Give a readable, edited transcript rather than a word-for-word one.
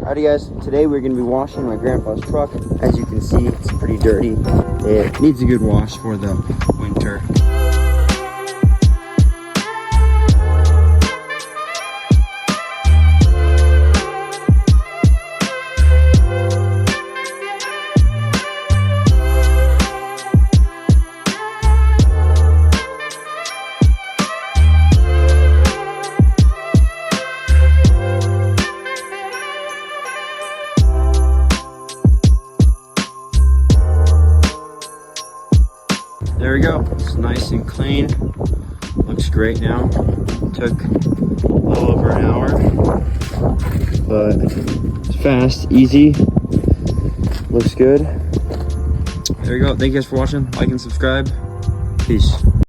Alrighty guys, today we're going to be washing my grandpa's truck. As you can see, it's pretty dirty. It needs a good wash for the winter. There we go, it's nice and clean, looks great now. Took a little over an hour, but it's fast, easy, looks good. There you go, thank you guys for watching, like and subscribe, peace.